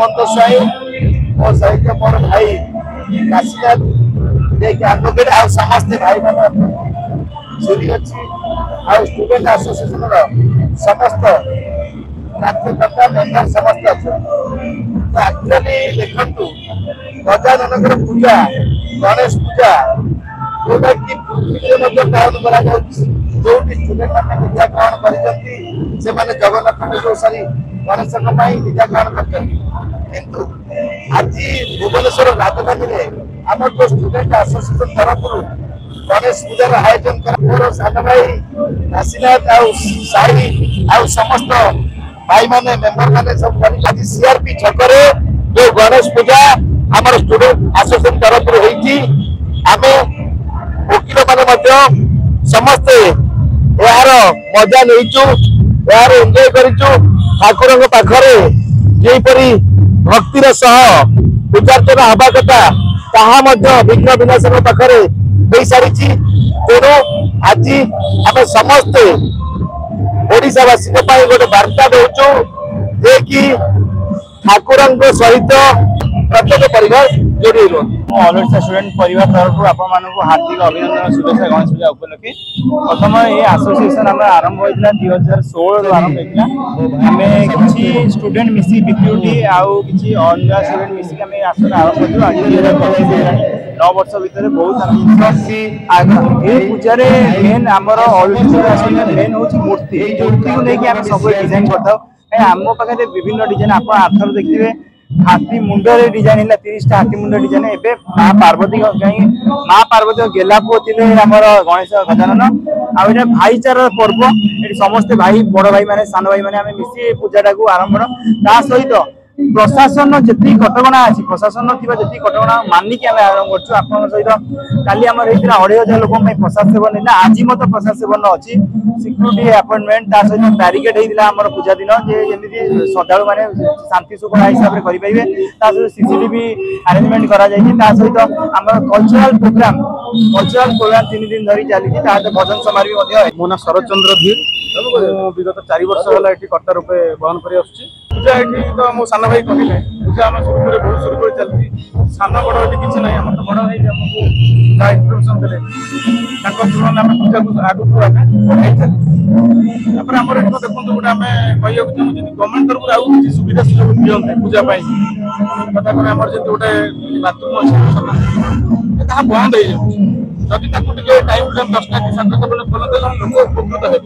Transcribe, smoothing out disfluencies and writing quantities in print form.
हेमंत स्वाई मो सहित मोर भाई काशीनाथ एडवोकेट आ समस्त भाई मान सीढ़ी अच्छी आ स्टूडेंट एसोसिएशन समस्त कार्यकर्ता मेम्बर समस्त अच्छे देखु गजानन पूजा गणेश पूजा जोटा कि पालन करा जो स्टूडेंट मैंने विद्या ग्रहण कर जगन्नाथ सारी गणेश विद्या ग्रहण कर आज भुवनेश्वर राजधानी में आम जो स्टूडेंट एसोसिएशन तरफ गणेश पूजार आयोजन कर सान भाई काशीनाथ साई आ समस्त भाई माने मेंबर माने सब आज सीआरपी छक जो गणेश पूजा आम स्टूडेंट एसोसिएशन तरफ आम वकील माने समस्ते यार मजा नहीं यार एंजॉय करिचु ठाकुर पाखरे जेपरी भक्तिर सह पूजार्चना हवा कथा ताहा विघ्न विनाशक पाखरे हो सारी तेणु आज आम समस्ते ओडिशावासी गोटे वार्ता दौचु जे कि ठाकुर सहित प्रत्येक परिवार जोड़ी ऑल ओडिशा स्टूडेंट परिवार तरफ आपण हार्दिक अभिनंदन शुभेच्छा गणेश पूजा उपलक्षे प्रथम ये एसोसिएशन आम आरंभ होता 2016 आरंभ होता आम किसी स्टूडेंट मिसी बीपीयूटी आउ कि अलग स्टूडेंट मिसिक आम आसन आरंभ करूँ आज 2025 9 वर्ष भितर बहुत ये पूजा मेन आमर ऑल ओडिशा मेन हूँ मूर्ति मूर्ति को लेकिन आम सब डिजाइन करता आम पाखे विभिन्न डिजाइन आप आथर देखिए हाथी मुंडे डिजाइन है 30टा हाथी मुंडे डिजाइन एवं माँ पार्वती कहीं माँ पार्वती गेला पुओ थे आमर गणेश गजानन आ भाईचार पर्व ये समस्ते भाई बड़ भाई माने सान भाई माने आम मिसी पूजाटा को आरंभ सहित प्रशासन जी कटकणा अच्छी प्रशासन जी कटकणा मानिक आम आरंभ कर सहित काली आम 2,500 लोक प्रसाद सेवन है आज मत प्रसाद सेवन अच्छी सिक्यूरीटी अपॉइंटमेंट सहित बैरिकेड होता आम पूजा दिन जमी श्रद्धा मैंने शांति सुखला हिसाब से करेंगे सहित सीसीटीवी आरेंजमेंट सहित आम कल्चरल प्रोग्राम 3 दिन धरी चली भजन समारोह मो ना शरद चंद्र धीर विगत 4 वर्ष है कर्ता रूपे बहन कर पूजा ये तो मो सान भाई कहले पूजा आम शुरू बहुत शुरू कर चलती सान बड़ ये किसी ना आम तो बड़ भाई आमको इनफर्मेशन देते तुलन आम पूजा को आगुक बढ़ाई चलती आम देखो गोटे आम कह चाहूँ गवर्नमेंट तरफ आउ किसी सुविधा सुजोग दिखते पूजा कथा कह आम जो गोटे बाथरूम अच्छे बंद हो जाए जदि टाइम 10टा कि 7टा बेले खोलते लोक उपकृत हे।